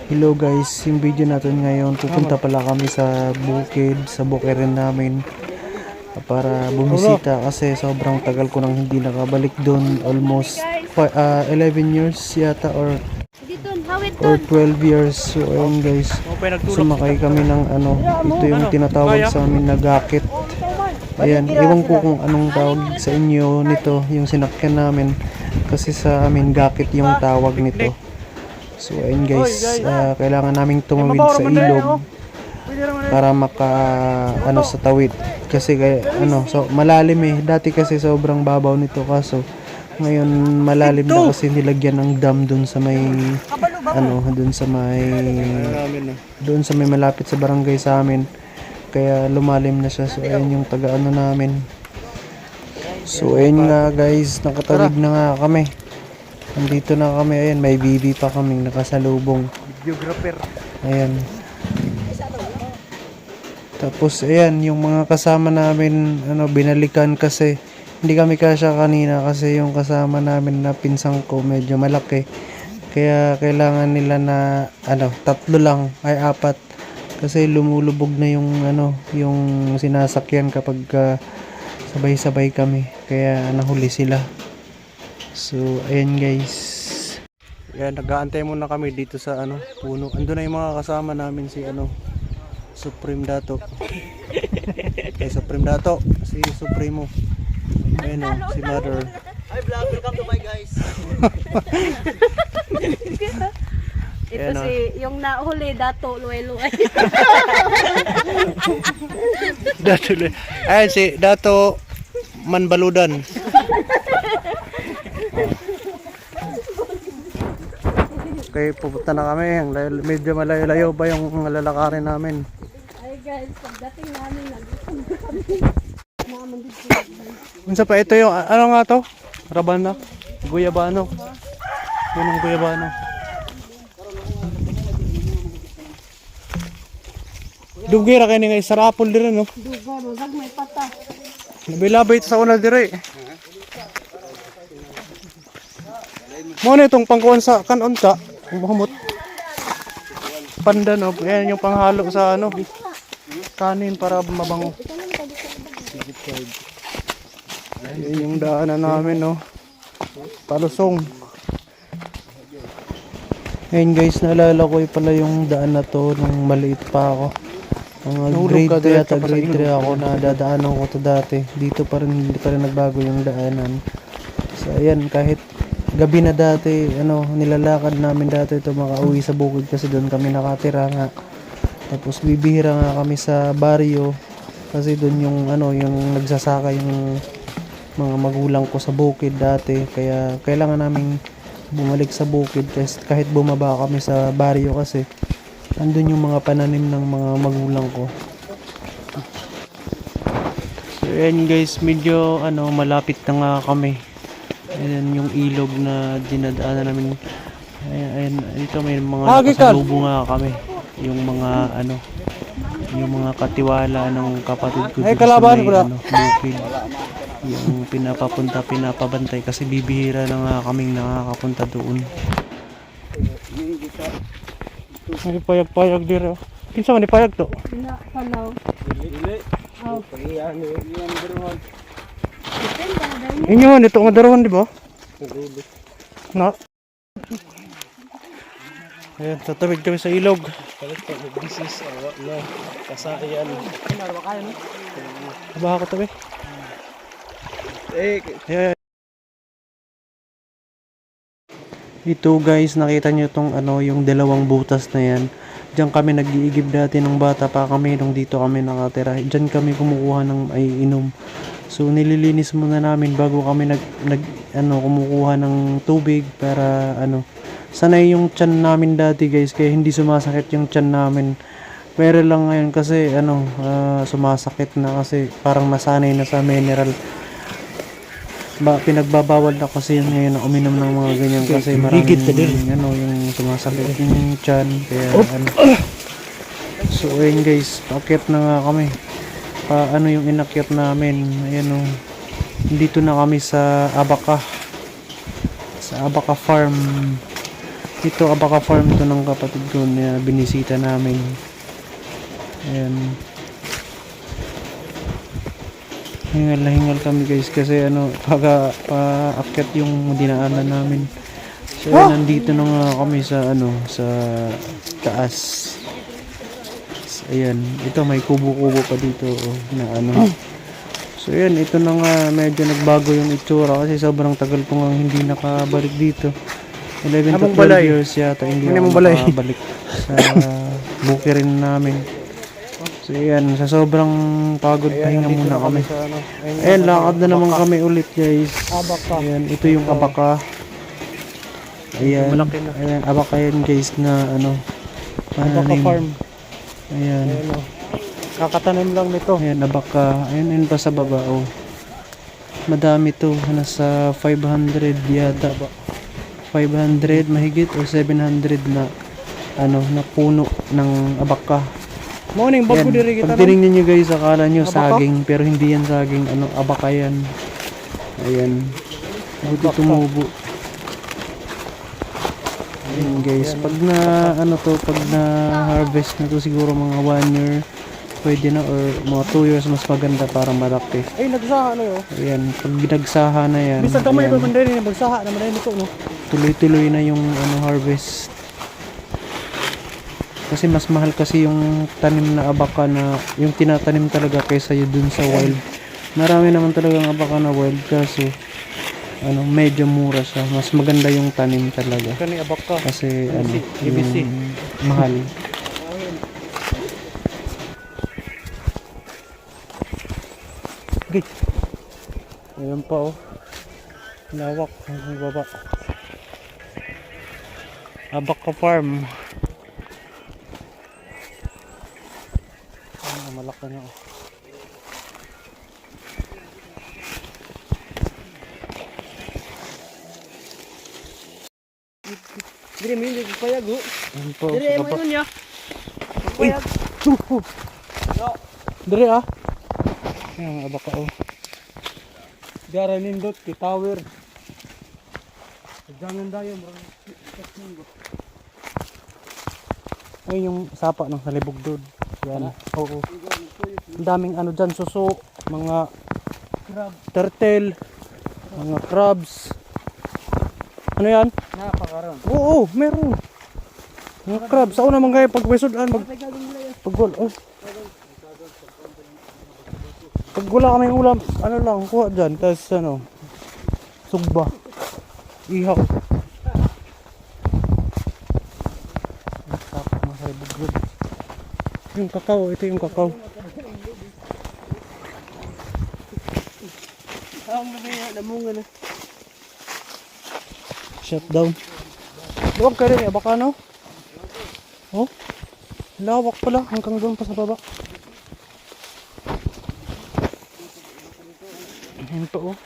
Hello guys, yung video natin ngayon, pupunta pala kami sa bukid, sa bukirin namin para bumisita kasi sobrang tagal ko nang hindi nakabalik doon, almost 11 years yata or 12 years. So ayun guys, sumakay kami ng ito yung tinatawag sa amin na gakit. Ayan, ewan ko kung anong tawag sa inyo nito, yung sinakyan namin kasi sa amin gakit yung tawag nito. So ayun guys, kailangan naming tumawid sa ilog para sa tawid kasi so malalim dati kasi sobrang babaw nito kaso ngayon malalim na kasi nilagyan ng dam doon sa may doon sa may malapit sa barangay sa amin, kaya lumalim na siya. So ayun yung namin. So ayun nga guys, nakatawid na nga kami. Nandito na kami, ayan, may bibi pa kaming nakasalubong. Videographer. Ayan. Tapos ayan, yung mga kasama namin, binalikan kasi hindi kami kasya kanina kasi yung kasama namin na pinsang ko medyo malaki. Kaya kailangan nila na tatlo lang ay apat kasi lumulubog na yung sinasakyan kapag sabay-sabay kami. Kaya nahuli sila. So, ayan guys. Ayan, nag-aantay muna kami dito sa puno. Ando na yung mga kasama namin si Supreme Dato. Kay Supreme Dato, si Supremo. Ayan si Mother. Hi vlog, welcome to my guys. Ito si yung nahuli Dato Luay-Luay. Dato Luay. Ayan si Dato Manbaludan. Okay, pupunta na kami. Medyo malayo-layo pa yung lalakarin namin. Ay guys, pagdating namin kami. Unsa pa ito yung nga to? Rabana? Guyabano? Yun ang guyabano. Dugira kayo nga sarapol dire no? Dugo, rosag may pata. Nabilabay ito sa una dire. Muna itong pangkuhan sa kanon ka. Humot. Pandan yan yung panghalo sa kanin para mabango. Yan yung daanan namin palusong. Ayun guys, naalala ko pala yung daan na to nung maliit pa ako. Grade 3 yata, grade 3 ako na dadaanan ko to dati. Dito pa rin, hindi pa rin nagbago yung daanan. So ayan, kahit gabi na dati, nilalakad namin dati ito makauwi sa bukid kasi doon kami nakatira nga. Tapos bibihira nga kami sa baryo kasi doon yung nagsasaka yung mga magulang ko sa bukid dati. Kaya kailangan naming bumalik sa bukid kasi kahit bumaba kami sa baryo kasi andun yung mga pananim ng mga magulang ko. So ayan guys, medyo malapit na nga kami. Ayan yung ilog na dinadaanan namin. Ayan, dito may mga nakasalubong nga kami. Yung mga yung mga katiwala ng kapatid ko dito sa may bukid. Yung pinapabantay kasi bibihira na nga kaming nakakapunta doon. May payag-payag dito. Kinsa man ni payag to? Hello. Inyo ito nga darohan di ba? Na. Ayan, tatawid kami sa ilog. This is kasayan. Baha ko tabi. Yeah. Ito guys, nakita nyo tong yung dalawang butas na yan. Diyan kami nag-iigib dati nung bata pa kami, nung dito kami nakatira. Diyan kami kumukuha ng inom. So nililinis muna namin bago kami kumukuha ng tubig para sanay yung tiyan namin dati guys, kaya hindi sumasakit yung tiyan namin. Pero lang ngayon kasi sumasakit na kasi parang nasanay na sa mineral. Pinagbabawal na kasi yun ngayon na uminom ng mga ganyan kasi maraming yung sumasakit yung tiyan kaya So ayun guys, paakyat na nga kami. Yung inakyat namin, ayan dito na kami sa Abaca farm. Ito abaka farm to ng kapatid ko na binisita namin. Ayan. Hingal na hingal kami guys kasi ano, paakyat yung dinaanan namin. So nandito na nga kami sa ano, sa taas. Ayan, ito may kubo-kubo pa dito na ano. So ayan, ito na nga medyo nagbago yung itsura kasi sobrang tagal ko nga hindi nakabalik dito. 11 to 12 years yata hindi ako nakabalik sa bukirin namin. So ayan, sa sobrang pagod pahinga muna kami. Ayan, lakad na naman kami ulit guys. Ayan, ito yung abaka. Ayan, ayan abaka yan guys na ano, abaka farm. Ayan. Kakatanim lang nito. Ayan, abaka. Ayan, ayan pa sa baba oh. Madami to, nasa 500 yata. 500 mahigit o 700 na ano, na puno ng abaka. Morning, bago diri kita. Pag tinignan nyo guys, akala nyo saging, pero hindi yan saging, ano, abaka yan. Ayan. Buti tumubo. Ayan guys, pag na, ano to, pag na harvest na to siguro mga 1 year, pwede na, or mga 2 years mas maganda para malaki. Ay, nagsaha ano yun? Ayan, pag ginagsaha na yan, Bisa kamay ayan, ba man din, magsaha naman din ito, no? tuloy-tuloy na yung ano, harvest. Kasi mas mahal kasi yung tanim na abaka na yung tinatanim talaga kaysa yung dun sa wild. Marami naman talagang abaka na wild kasi ano, medyo mura siya. Mas maganda yung tanim talaga. Kani abaka. Kasi ano, BBC. yung mahal. Okay. Ayan pa oh. Lawak ang baba. Abaka farm. Ah, malaki na oh. Dire mi hindi payag oh. Ayan po, Dire sa mo baba. yun ya. Uy! Dire ah. Ayan abaka oh. Gara nindot ki tower. Jangan dayo bro. Ay, yung sapa ng salibog doon. Yan. Oo. Ang daming ano dyan, suso, mga turtle, mga crabs. Ano yan? Napakaroon. Oo, meron. Mga crabs. Ako naman kayo pag may sudan, pag wala kaming ulam, ano lang, kuha dyan. Tapos ano, sugba. Ihaw. Sapa ng salibog doon. Yung kakao, ito yung kakao. Ang lumaya namunga na. Shutdown. Luwag ka rin, baka no? Oh, lawak pala hanggang doon pa sa baba. Ayan pa oh.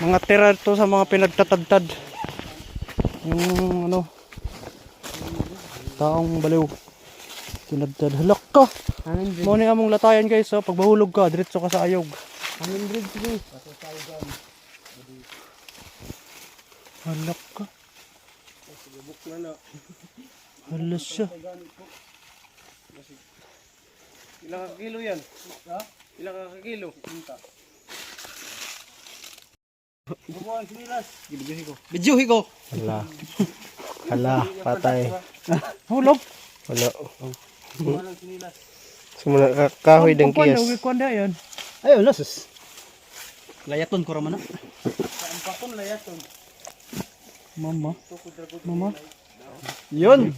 Mga tira to sa mga pinagtatadtad. Yung ano, taong baliw. Tinadtad. Halak ka! Mo ni among latayan guys, so pag mahulog ka, diretso ka sa ayog. 100 sige. Halak ka. Halas siya. Ilang ka kilo yan? Ha? Ilang ka kilo? Punta. Bubuhan sinilas. Bidyuhi ko. Hala. Hala, patay. Hulog. Wala. Bubuhan sinilas. Sumula kahoy ng kiyas. Kuwanda yan. Ayun, lasus. Layaton ko raman na. Saan pa kung layaton? Mama. Mama. Yun.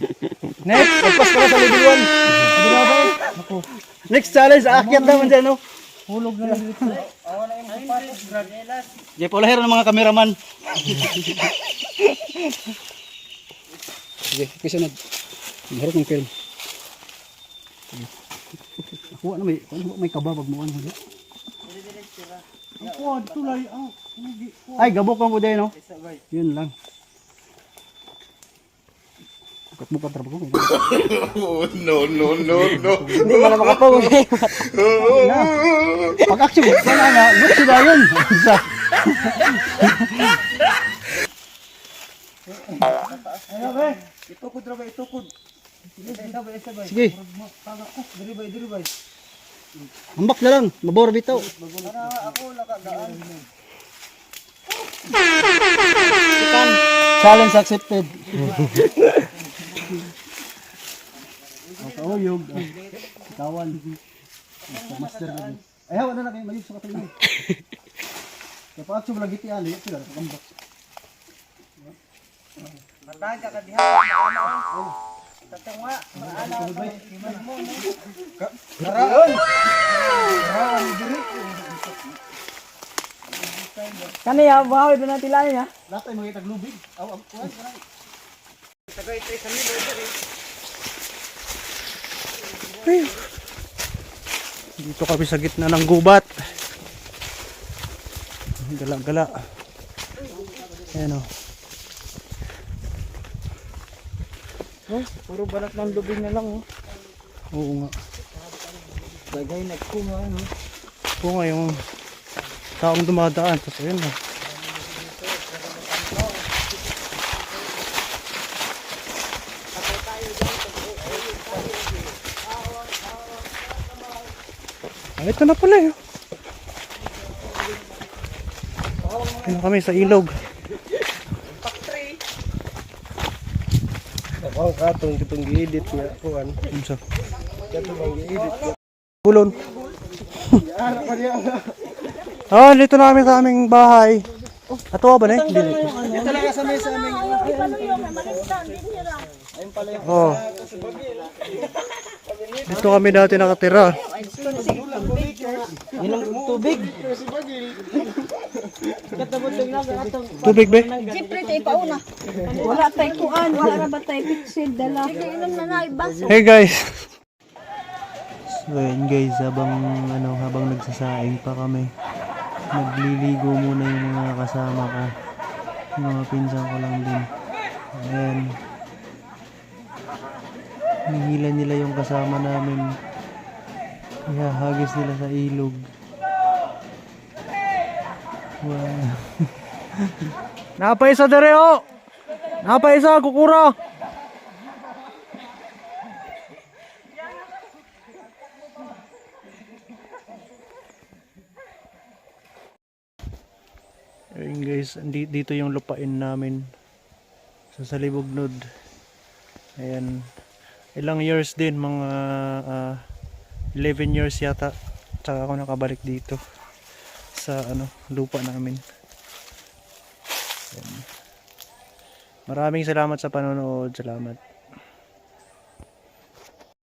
Next, pagpas ka na sa level 1. Ako. Next challenge, aakyat naman dyan, no? Hulog na lang dito. Awa na yung sapatos, brad. Jay, paulahero ng mga kameraman. Sige, kisunod. Maharap ng film. Ako na may kababag mo. Ano? Ang kuwan, tulay. Ay, gabok ang kuday, no? Yun lang. Bukat trabaho ko. Oh, no, no, no, no. Hindi mo na makapagod. Pag-action, wala na. Look sila yun. Ano ba? Itukod ra ba, itukod. Sige. Diri bay. Ambak na lang, mabor bitaw. Challenge accepted. Kauyog. Kawan. Master na. Ay, wala na kayo mayug sa katingin. Kapag ako lagi ti ali, sila kambak. Mataga ka diha. Tatangwa, maana. Karaan. Kaniya, bahaw doon natin lang niya. Lahat ay mga taglubig. Aw, kuan. Dito kami sa gitna ng gubat. Gala-gala. Ayan o. Oh, puro balat ng lubig na lang oh. Oo nga. Bagay nagkunga ano. Oo nga yung taong dumadaan. Tapos ayun o. Ah, ito na pala yun. Ayun kami sa ilog. Ako katong kitong gi-edit niya kuan. Unsa? Katong gi-edit. Bulon. Ano pa niya? Ah, dito na kami sa aming bahay. Ato ba na? Hindi. Ito lang sa may sa aming. Oh. Dito kami dati nakatira. Ilang tubig. Tubig ba? Siyempre tayo pauna. Wala tayo kuan, wala na ba tayo pixel dala. Sige, inom na na, ibaso. Hey guys. So yun guys, habang nagsasaing pa kami, nagliligo muna yung mga kasama ko. Yung mga pinsan ko lang din. Ayan. Hihila nila yung kasama namin. Ihahagis nila sa ilog. Wow. Napaisa dere o! Napaisa, kukura! Ayun guys, dito yung lupain namin sa Salibugnod. Ayan. Ilang years din, mga 11 years yata. Tsaka ako nakabalik dito sa lupa namin. Ayan. Maraming salamat sa panonood. Salamat.